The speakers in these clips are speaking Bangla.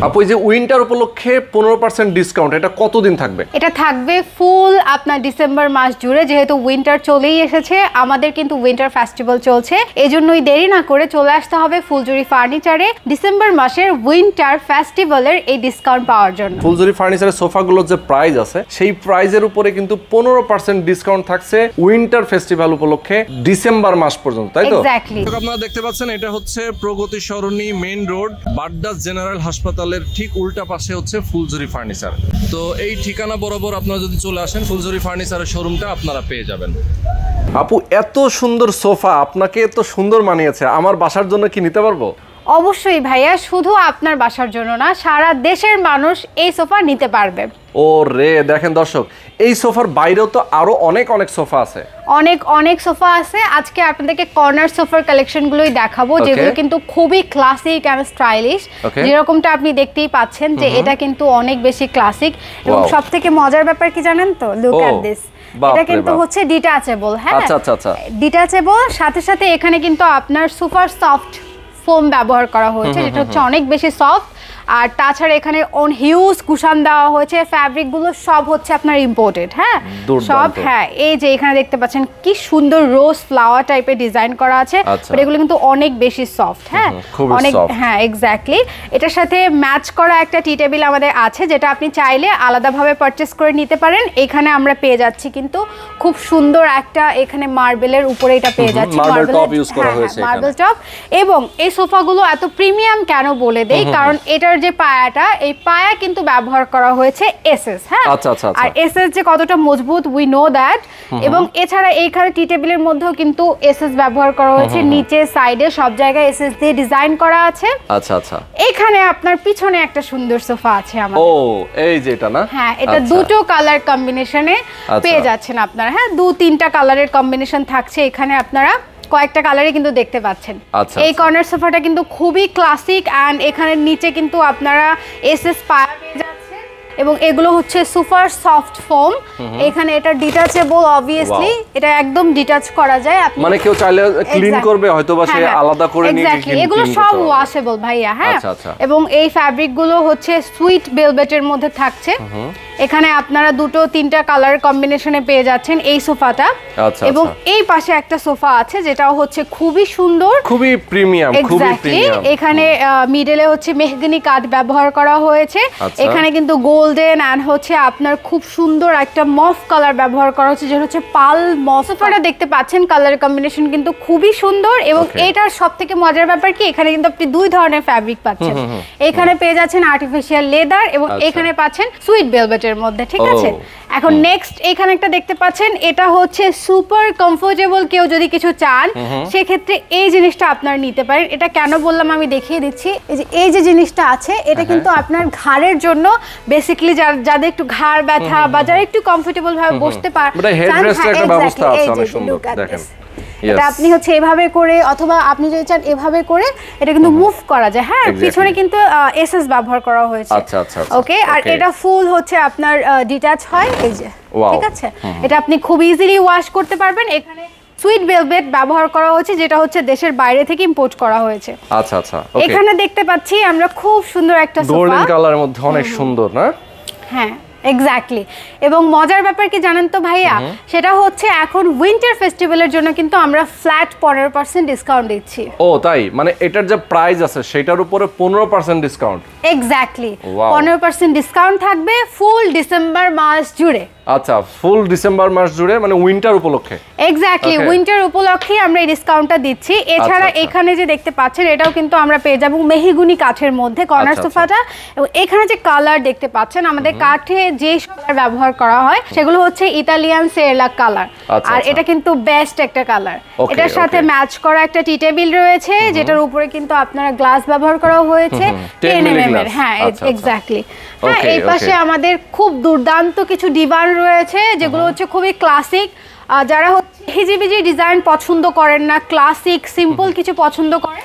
আপু এই যে উইন্টার উপলক্ষে 15% ডিসকাউন্ট, এটা কতদিন থাকবে? এটা থাকবে ফুল আপনার ডিসেম্বর মাস জুড়ে, যেহেতু উইন্টার চলেই এসেছে, আমাদের কিন্তু উইন্টার ফেস্টিভ্যাল চলছে, এজন্যই দেরি না করে চলে আসতে হবে ফুলজুরি ফার্নিচারে ডিসেম্বর মাসের উইন্টার ফেস্টিভ্যালের এই ডিসকাউন্ট পাওয়ার জন্য। ফুলজুরি ফার্নিচারের সোফাগুলোর যে প্রাইস আছে সেই প্রাইজের উপরে কিন্তু 15% ডিসকাউন্ট থাকছে উইন্টার ফেস্টিভ্যাল উপলক্ষে ডিসেম্বর মাস পর্যন্ত, তাই তো? এক্স্যাক্টলি। আপনারা দেখতে পাচ্ছেন এটা হচ্ছে প্রগতি সরণি মেইন রোড, বাড্ডাস জেনারেল হাসপাতালের ঠিক উল্টা পাশে হচ্ছে ফুলজুরি ফার্নিচার। তো এই ঠিকানা বরাবর আপনারা যদি চলে আসেন ফুলজুরি ফার্নিচারের শোরুমটা আপনারা পেয়ে যাবেন। আপু এত সুন্দর সোফা আপনাকে এত সুন্দর মানিয়েছে, আমার বাসার জন্য কি নিতে পারবো? অবশ্যই ভাইয়া, শুধু আপনার বাসার জন্য না, সারা দেশের মানুষ এই সোফা নিতে পারবে। ও রে, দেখেন দর্শক, এই সোফার বাইরেও তো আরো অনেক অনেক সোফা আছে, অনেক সোফা আছে। আজকে আপনাদেরকে কর্নার সোফার কালেকশনগুলোই দেখাবো, যেগুলো কিন্তু খুবই ক্লাসিক এন্ড স্টাইলিশ। যেরকমটা আপনি দেখতেই পাচ্ছেন যে এটা কিন্তু অনেক বেশি ক্লাসিক, এবং সবথেকে মজার ব্যাপার কি জানেন তো? লুক এট দিস, এটা কিন্তু হচ্ছে ডিটাচেবল। হ্যাঁ, আচ্ছা, ডিটাচেবল। সাথে সাথে এখানে কিন্তু আপনার সুপার সফট ফোম ব্যবহার করা হয়েছে, যেটা হচ্ছে অনেক বেশি সফট। আর তাছাড়া এখানে অন হিউজ কুশন দেওয়া হয়েছে, ফ্যাব্রিক গুলো সব হচ্ছে আপনার ইম্পোর্টেড। হ্যাঁ, সব। হ্যাঁ, এই যে এখানে দেখতে পাচ্ছেন কি সুন্দর রোজ ফ্লাওয়ার টাইপের ডিজাইন করা আছে, বাট এগুলো কিন্তু অনেক বেশি সফট। হ্যাঁ, অনেক। হ্যাঁ, এক্স্যাক্টলি। এটার সাথে ম্যাচ করা একটা টি টেবিল আমাদের আছে, যেটা আপনি চাইলে আলাদাভাবে পারচেজ করে নিতে পারেন। এখানে আমরা পেয়ে যাচ্ছি কিন্তু খুব সুন্দর একটা, এখানে মার্বেলের উপরে এটা পেয়ে যাচ্ছি, মার্বেল টপ। এবং এই সোফাগুলো এত প্রিমিয়াম কেন বলে দেই, কারণ এটা যে পায়াটা, এই পায়া কিন্তু ব্যবহার করা হয়েছে এসএস। হ্যাঁ, আর এসএস যে কতটা মজবুত উই নো দ্যাট। এবং এছাড়া এইখানে টি টেবিলের মধ্যেও কিন্তু এসএস ব্যবহার করা হয়েছে, নিচে সাইডে সব জায়গায় এসএস দিয়ে ডিজাইন করা আছে। আচ্ছা। এখানে আপনার পিছনে একটা সুন্দর সোফা আছে আমাদের। ও, এই যে এটা না? হ্যাঁ, এটা দুটো কালার কম্বিনেশনে পেয়ে যাচ্ছেন আপনারা। হ্যাঁ, 2-3টা কালারের কম্বিনেশন থাকছে এখানে, আপনারা কয়েকটা কালারে কিন্তু দেখতে পাচ্ছেন। এই কর্নার সোফাটা কিন্তু খুবই ক্লাসিক, এন্ড এখানে নিচে কিন্তু আপনারা এসএস পায়া পেয়ে যাচ্ছেন, এবং এগুলো হচ্ছে সুপার সফট ফোম। এখানে এটা ডিটাচেবল, অবভিয়াসলি এটা একদম ডিটাচ করা যায়। আপনি মানে কেউ চাইলে ক্লিন করবে, হয়তো বা সে আলাদা করে নিয়ে এক্স্যাক্টলি, এগুলো সব ওয়াশেবল ভাইয়া। হ্যাঁ, এবং এই ফ্যাব্রিক গুলো হচ্ছে সুইট ভেলভেটের মধ্যে থাকছে। এখানে আপনারা 2-3টা কালার কম্বিনেশনে পেয়ে যাচ্ছেন এই সোফাটা। এবং এই পাশে একটা সোফা আছে, যেটাও হচ্ছে খুবই সুন্দর, খুবই প্রিমিয়াম। এখানে মিডলে হচ্ছে মেহগনি কাঠ ব্যবহার করা হয়েছে। এখানে কিন্তু গোল্ডেন এন্ড হচ্ছে আপনার খুব সুন্দর একটা মফ কালার ব্যবহার করা হচ্ছে, যেটা হচ্ছে পাল মফ। সোফাটা দেখতে পাচ্ছেন, কালার কম্বিনেশন কিন্তু খুবই সুন্দর। এবং এটার সবথেকে মজার ব্যাপার কি, এখানে কিন্তু আপনি 2 ধরনের ফ্যাব্রিক পাচ্ছেন। এখানে পেয়ে যাচ্ছেন আর্টিফিশিয়াল লেদার, এবং এখানে পাচ্ছেন সুইট ভেলভেটের মধ্যে। ঠিক আছে, এখন নেক্সট এখানে একটা দেখতে পাচ্ছেন, এটা হচ্ছে সুপার কমফোর্টেবল। কেউ যদি কিছু চান সেক্ষেত্রে এই জিনিসটা আপনারা নিতে পারেন। এটা কেন বললাম আমি দেখিয়ে দিচ্ছি। এই যে জিনিসটা আছে, এটা কিন্তু আপনার ঘাড়ের জন্য, বেসিক্যালি যাদের একটু ঘাড় ব্যথা বা যারা একটু কমফোর্টেবল ভাবে বসতে পারে, এটা আপনি হচ্ছে এভাবে করে, অথবা আপনি যদি চান এভাবে করে, এটা কিন্তু মুভ করা যায়। হ্যাঁ, পিছনে কিন্তু এসএস ব্যবহার করা হয়েছে। ওকে, আর এটা ফুল হচ্ছে আপনার ডিটাচ হয়, এই যে। ঠিক আছে, এটা আপনি খুব ইজিলি ওয়াশ করতে পারবেন। এখানে সুইট ভেলভেট ব্যবহার করা হয়েছে, যেটা হচ্ছে দেশের বাইরে থেকে ইম্পোর্ট করা হয়েছে। এখানে দেখতে পাচ্ছি আমরা খুব সুন্দর একটা সোফা, গোল্ডেন কালারের মধ্যে, অনেক সুন্দর না? হ্যাঁ, এক্স্যাক্টলি। এবং মজার ব্যাপার কি জানেন তো ভাইয়া, সেটা হচ্ছে এখন উইন্টার ফেস্টিভ্যালের জন্য কিন্তু আমরা ফ্ল্যাট 15% ডিসকাউন্ট দিচ্ছি। ও তাই? মানে এটার যে প্রাইস আছে সেটার উপরে 15% ডিসকাউন্ট? এক্স্যাক্টলি, 15% ডিসকাউন্ট থাকবে ফুল ডিসেম্বর মাস জুড়ে। আচ্ছা, ফুল ডিসেম্বর মাস জুড়ে, মানে উইন্টার উপলক্ষে? এক্স্যাক্টলি, উইন্টার উপলক্ষে আমরা এই ডিসকাউন্টটা দিচ্ছি। এছাড়া এখানে যে দেখতে পাচ্ছেন, এটাও কিন্তু আমরা পেয়ে যাবো মেহগনি কাঠের মধ্যে কর্নার সোফাটা। এবং এখানে যে কালার দেখতে পাচ্ছেন, আমাদের কাঠে যে কালার ব্যবহার করা হয় সেগুলো হচ্ছে ইতালিয়ান সেরালাক কালার। আর এটা কিন্তু বেস্ট একটা কালার। এটার সাথে ম্যাচ করা একটা টি টেবিল রয়েছে, যেটার উপরে কিন্তু আপনারা গ্লাস ব্যবহার করা হয়েছে 10 mm এর। হ্যাঁ, এক্স্যাক্টলি। হ্যাঁ, এই পাশে আমাদের খুব দুর্দান্ত কিছু ডিভান রয়েছে, যেগুলো হচ্ছে খুবই ক্লাসিক, যারা হচ্ছে হিজিবিজি ডিজাইন পছন্দ করেন না, ক্লাসিক সিম্পল কিছু পছন্দ করেন,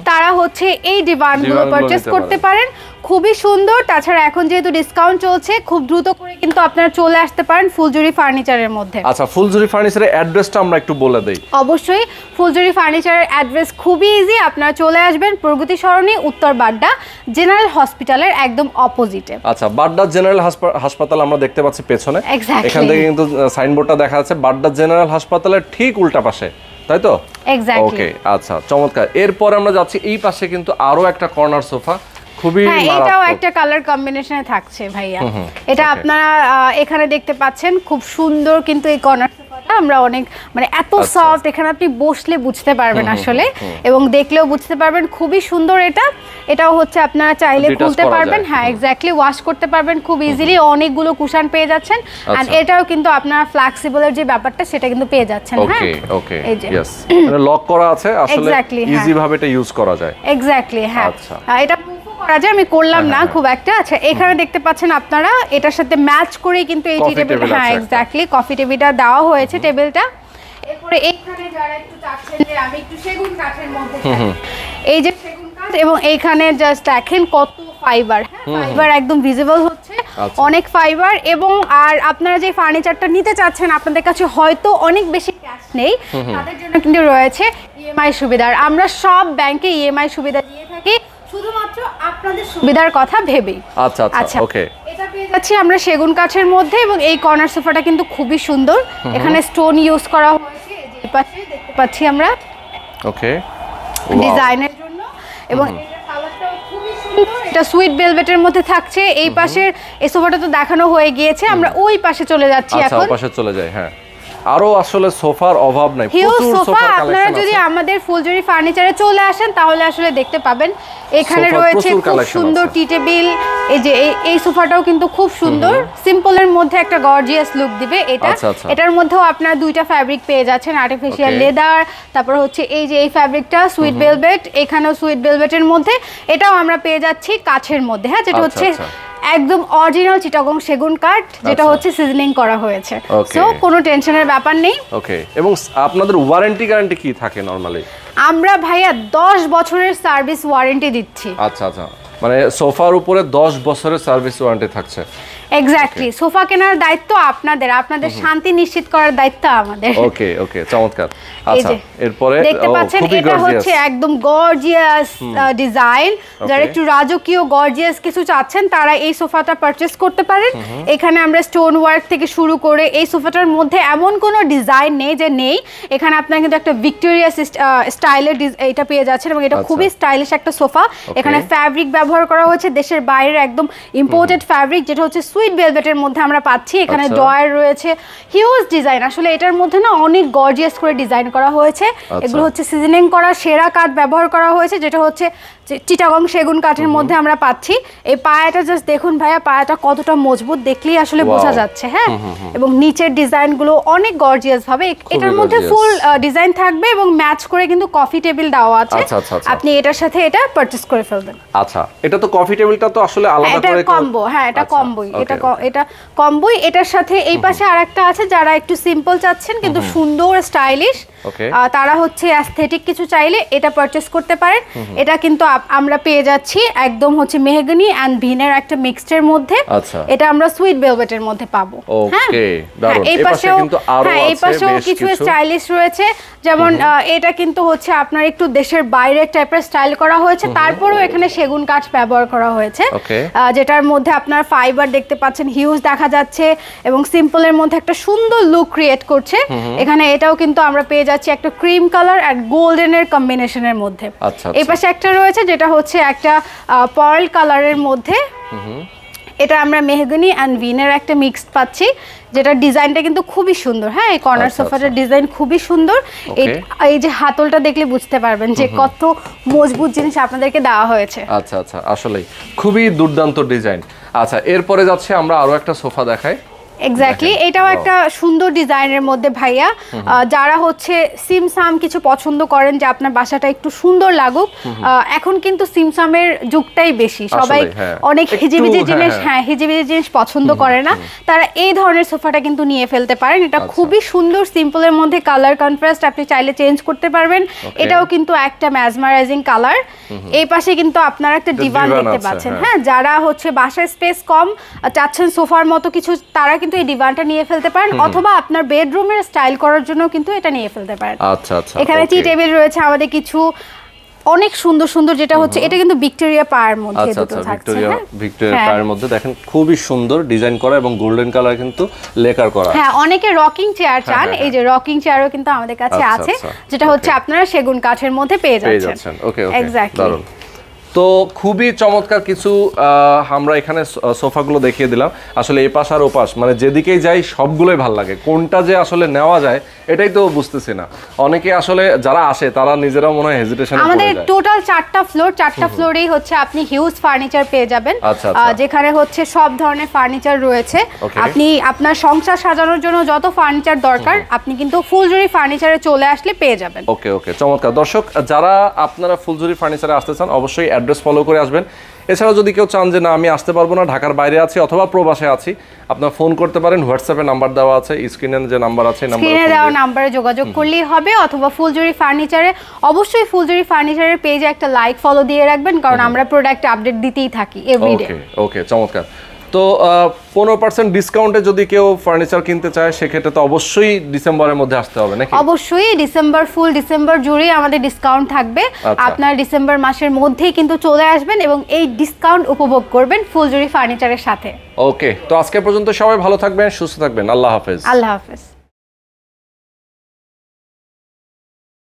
তারা হচ্ছে এই ডিভানগুলো পারচেজ করতে পারেন। খুবই সুন্দর। তাছাড়া এখন যেহেতু ডিসকাউন্ট চলছে, খুব দ্রুত করে কিন্তু আপনারা চলে আসতে পারেন ফুলজুরি ফার্নিচারের মধ্যে। আচ্ছা, ফুলজুরি ফার্নিচারের অ্যাড্রেসটা আমরা একটু বলে দেই। অবশ্যই, ফুলজুরি ফার্নিচারের অ্যাড্রেস খুবই ইজি। আপনারা চলে আসবেন প্রগতি সরণি, উত্তর বাড্ডা জেনারেল হসপিটালের একদম অপোজিটে। আচ্ছা, বাড্ডা জেনারেল হাসপাতাল আমরা দেখতে পাচ্ছি পেছনে। এখান থেকে কিন্তু সাইনবোর্ডটা দেখা যাচ্ছে বাড্ডা জেনারেল হাসপাতালের ঠিক উল্টা পাশে, তাই তো? এক্স্যাক্টলি। ওকে, আচ্ছা, চমৎকার। এরপর আমরা যাচ্ছি এই পাশে, কিন্তু আরো একটা কর্নার সোফা, খুবই এটাও একটা কালার কম্বিনেশনে থাকছে ভাইয়া। এটা আপনারা এখানে দেখতে পাচ্ছেন, খুব সুন্দর কিন্তু এই কর্নার সোফাটা আমরা অনেক মানে এত সফট, এখানে আপনি বসলে বুঝতে পারবেন আসলে, এবং দেখলেও বুঝতে পারবেন খুবই সুন্দর। এটাও হচ্ছে আপনারা চাইলে খুলতে পারবেন। হ্যাঁ, এক্স্যাক্টলি, ওয়াশ করতে পারবেন খুব ইজিলি। অনেকগুলো কুশন পেয়ে যাচ্ছেন, আর এটাও কিন্তু আপনারা ফ্লেক্সিবলের যে ব্যাপারটা সেটা কিন্তু পেয়ে যাচ্ছেন। হ্যাঁ, ওকে, ইয়েস, মানে লক করা আছে, আসলে ইজি ভাবে এটা ইউজ করা যায়। এক্স্যাক্টলি, হ্যাঁ। এটা করা যায়, আমি করলাম না খুব একটা। আচ্ছা, এখানে দেখতে পাচ্ছেন আপনারা এটার সাথে ম্যাচ করে কিন্তু এই টেবিল, হ্যাঁ এক্স্যাক্টলি, কফি টেবিলটা দেওয়া হয়েছে টেবিলটা। এরপরে এইখানে যারা একটু চাচ্ছেন যে আমি একটু সেগুন কাঠের মধ্যে, এই যে সেগুন কাঠ, এবং এইখানে জাস্ট দেখেন কত ফাইবার, ফাইবার একদম ভিজিবল হচ্ছে, অনেক ফাইবার। এবং আর আপনারা যে ফার্নিচারটা নিতে চাচ্ছেন, আপনাদের কাছে হয়তো অনেক বেশি ক্যাশ নেই, তাদের জন্য কিন্তু রয়েছে ইএমআই সুবিধা। আমরা সব ব্যাংকে ইএমআই সুবিধা দিয়ে থাকি, শুধুমাত্র আপনাদের সুবিধার কথা ভেবেই। আচ্ছা আচ্ছা, ওকে। এটা পেয়ে যাচ্ছি আমরা সেগুন কাঠের মধ্যে, এবং এই কর্নার সোফাটা কিন্তু খুবই সুন্দর। এখানে স্টোন ইউজ করা হয়েছে, এই পাশে দেখতে পাচ্ছি আমরা, ওকে, ডিজাইনের জন্য। এবং এটা কালারটাও খুবই সুন্দর, এটা সুইট ভেলভেটের মধ্যে থাকছে। এই পাশের এই সোফাটা তো দেখানো হয়ে গিয়েছে, আমরা ওই পাশে চলে যাচ্ছি এখন। আচ্ছা, ওই পাশে চলে যাই। হ্যাঁ, আরো আসলে সোফার অভাব নাই, প্রচুর সোফা। আপনারা যদি আমাদের ফুলজুরি ফার্নিচারে চলে আসেন তাহলে আসলে দেখতে পাবেন এখানে রয়েছে খুব সুন্দর টি টেবিল। এই যে এই সোফাটাও কিন্তু খুব সুন্দর, সিম্পলের মধ্যে একটা গর্জিয়াস লুক দিবে এটা। এটার মধ্যেও আপনারা দুইটা ফ্যাব্রিক পেয়ে যাচ্ছেন, আর্টিফিশিয়াল লেদার, তারপর হচ্ছে এই যে এই ফ্যাব্রিকটা সুইট ভেলভেট, এখানেও সুইট ভেলভেটের মধ্যে। এটাও আমরা পেয়ে যাচ্ছি কাঠের মধ্যে, হ্যাঁ, যেটা হচ্ছে একদম অরিজিনাল চিটাগং সেগুন কাঠ, যেটা হচ্ছে সিজনিং করা হয়েছে। সো কোনো টেনশনের ব্যাপার নেই। ওকে, এবং আপনাদের ওয়ারেন্টি গ্যারান্টি কি থাকে নরমালি? আমরা ভাইয়া 10 বছরের সার্ভিস ওয়ারেন্টি দিচ্ছি। আচ্ছা আচ্ছা, মানে সোফার উপরে 10 বছরের সার্ভিস ওয়ারেন্টি থাকছে। এক্স্যাক্টলি, সোফা কেনার দায়িত্ব আপনাদের, আপনাদের শান্তি নিশ্চিত করার দায়িত্ব আমাদের। ওকে ওকে, চমৎকার। আচ্ছা, এরপরে দেখতে পাচ্ছেন এটা হচ্ছে একদম গর্জিয়াস ডিজাইন। যারা একটু রাজকীয় গর্জিয়াস কিছু চাচ্ছেন তারা এই সোফাটা পারচেজ করতে পারেন। এখানে আমরা স্টোন ওয়ার্ক থেকে শুরু করে এই সোফাটার মধ্যে এমন কোনো ডিজাইন নেই যে নেই। এখানে আপনারা কিন্তু একটা ভিক্টোরিয়া স্টাইলের এটা পেয়ে যাচ্ছেন, এবং এটা খুবই স্টাইলিশ একটা সোফা। এখানে ফ্যাব্রিক ব্যবহার করা হয়েছে দেশের বাইরের একদম ইম্পোর্টেড ফ্যাব্রিক, যেটা হচ্ছে সুইট ভেলভেটের মধ্যে আমরা পাচ্ছি। এখানে ডয়ার রয়েছে, হিউজ ডিজাইন। আসলে এটার মধ্যে না অনেক গর্জিয়াস করে ডিজাইন করা হয়েছে। এগুলো হচ্ছে সিজনিং করা সেরা কাঠ ব্যবহার করা হয়েছে, যেটা হচ্ছে চিটাগং সেগুন কাঠের মধ্যে আমরা পাচ্ছি। এই পায়াটা জাস্ট দেখুন ভাইয়া, পায়াটা কতটা মজবুত দেখলেই আসলে বোঝা যাচ্ছে। হ্যাঁ, এবং নিচের ডিজাইনগুলো অনেক গর্জিয়াস ভাবে। এটার মধ্যে ফুল ডিজাইন থাকবে এবং ম্যাচ করে কিন্তু কফি টেবিল দেওয়া আছে। আপনি এটার সাথে এটা পারচেজ করে ফেলবেন। আচ্ছা, এটা তো কফি টেবিলটা তো আসলে আলাদা করে কম্বো। হ্যাঁ, এটা কম্বোই, এটা কম্বোই। এটার সাথে এই পাশে আরেকটা আছে, যারা একটু সিম্পল চাচ্ছেন কিন্তু সুন্দর স্টাইলিশ, তারা হচ্ছে অ্যাস্থেটিক কিছু চাইলে এটা পারচেজ করতে পারেন। এটা কিন্তু আমরা পেয়ে যাচ্ছি একদম হচ্ছে মেহগনি এন্ড ভিনের একটা মিক্সচার মধ্যে। এটা আমরা সুইট ভেলভেটের মধ্যে পাবো। ওকে, দারুণ। এই পাশেও কিন্তু আরো আছে, এই পাশেও কিছু স্টাইলিশ রয়েছে, যেমন এটা কিন্তু হচ্ছে আপনার একটু দেশের বাইরের টাইপের স্টাইল করা হয়েছে, তারপরেও এখানে সেগুন কাঠ ব্যবহার করা হয়েছে, যেটার মধ্যে আপনার ফাইবার দেখতে পাচ্ছেন হিউজ দেখা যাচ্ছে, এবং সিম্পলের মধ্যে একটা সুন্দর লুক ক্রিয়েট করছে। এখানে এটাও কিন্তু আমরা পেয়ে যাচ্ছি একটা ক্রিম কালার আর গোল্ডেনের কম্বিনেশনের মধ্যে। এই পাশে একটা রয়েছে যেটা হচ্ছে একটা পার্ল কালারের মধ্যে। এটা আমরা মেহগনি এন্ড ভিনের একটা মিক্স পাচ্ছি, যেটা ডিজাইনটা কিন্তু খুবই সুন্দর। হ্যাঁ, এই কর্নার সোফাটার ডিজাইন খুবই সুন্দর। এই যে হাতলটা দেখলে বুঝতে পারবেন যে কত মজবুত জিনিস আপনাদেরকে দেওয়া হয়েছে। আচ্ছা আচ্ছা, আসলে খুবই দুর্দান্ত ডিজাইন। আচ্ছা, এরপরে যাচ্ছে আমরা আরো একটা সোফা দেখাই। এক্স্যাক্টলি, এটাও একটা সুন্দর ডিজাইনের মধ্যে ভাইয়া। যারা হচ্ছে সিমসাম কিছু পছন্দ করেন যে আপনার বাসাটা একটু সুন্দর লাগুক, এখন কিন্তু সিমসামের যুগটাই বেশি, সবাই অনেক হিজিবিজি জিনিস, হিজিবিজি জিনিস পছন্দ করে না, তারা এই ধরনের সোফাটা কিন্তু নিয়ে ফেলতে পারেন। এটা খুবই সুন্দর, সিম্পলের মধ্যে কালার কন্ট্রাস্ট আপনি চাইলে চেঞ্জ করতে পারবেন। এটাও কিন্তু একটা ম্যাজমারাইজিং কালার। এই পাশে কিন্তু আপনারা একটা ডিভান দেখতে পাচ্ছেন। হ্যাঁ, যারা হচ্ছে বাসায় স্পেস কম চাচ্ছেন সোফার মতো কিছু, তারা কিন্তু এই ডিভানটা নিয়ে ফেলতে পারেন, অথবা আপনার বেডরুমের স্টাইল করার জন্য কিন্তু এটা নিয়ে ফেলতে পারেন। আচ্ছা আচ্ছা, এখানে টি টেবিল রয়েছে আমাদের কিছু অনেক সুন্দর সুন্দর, যেটা হচ্ছে এটা কিন্তু ভিক্টোরিয়া পায়ের মধ্যে দুটো থাকছে। ভিক্টোরিয়া পায়ের মধ্যে দেখেন খুবই সুন্দর ডিজাইন করা এবং গোল্ডেন কালার কিন্তু লেকার করা। হ্যাঁ, অনেকে রকিং চেয়ার চান, এই যে রকিং চেয়ারও কিন্তু আমাদের কাছে আছে, যেটা হচ্ছে আপনারা সেগুন কাঠের মধ্যে পেয়ে যাচ্ছেন। ওকে ওকে, এক্স্যাক্টলি। তো খুবই চমৎকার কিছু আমরা এখানে সোফাগুলো দেখিয়ে দিলাম। আসলে এই পাশ আর ও পাশ মানে যেদিকেই যাই সবগুলোই ভালো লাগে, কোনটা যে আসলে নেওয়া যায় এটাই তো বুঝতেছি না। অনেকে আসলে যারা আসে তারা নিজেরাও মনে হয় হেজিটেশন করে যায়। আমাদের টোটাল 4টা ফ্লোর, 4টা ফ্লোরেই হচ্ছে আপনি হিউজ ফার্নিচার পেয়ে যাবেন, যেখানে হচ্ছে সব ধরনের ফার্নিচার রয়েছে। আপনি আপনার সংসার সাজানোর জন্য যত ফার্নিচার দরকার আপনি কিন্তু ফুলজুরি ফার্নিচারে চলে আসলে পেয়ে যাবেন। ওকে ওকে, চমৎকার। দর্শক, যারা আপনারা ফুলজুরি ফার্নিচারে আসতে চান অবশ্যই অ্যাড্রেস ফলো করে আসবেন। এছাড়াও যদি কেউ চান যে না আমি আসতে পারবো না, ঢাকার বাইরে আছি অথবা প্রবাসে আছি, আপনারা ফোন করতে পারেন। হোয়াটসঅ্যাপে নাম্বার দেওয়া আছে, স্ক্রিনে যে নাম্বার আছে স্ক্রিনে দেওয়া নাম্বারে যোগাযোগ করলেই হবে, অথবা ফুলজুরি ফার্নিচারে, অবশ্যই ফুলজুরি ফার্নিচারের পেজে একটা লাইক ফলো দিয়ে রাখবেন, কারণ আমরা প্রোডাক্ট আপডেট দিতেই থাকি এভরিডে। ওকে ওকে, চমৎকার। তো 15% ডিসকাউন্টে যদি কেউ ফার্নিচার কিনতে চায় সেক্ষেত্রে তো অবশ্যই ডিসেম্বরের মধ্যে আসতে হবে নাকি? অবশ্যই ডিসেম্বর, ফুল ডিসেম্বর জুড়ে আমাদের ডিসকাউন্ট থাকবে। আপনার ডিসেম্বর মাসের মধ্যেই কিন্তু চলে আসবেন এবং এই ডিসকাউন্ট উপভোগ করবেন ফুলজুরি ফার্নিচারের সাথে। ওকে, তো আজকে পর্যন্ত সবাই ভালো থাকবেন, সুস্থ থাকবেন। আল্লাহ হাফেজ। আল্লাহ হাফেজ।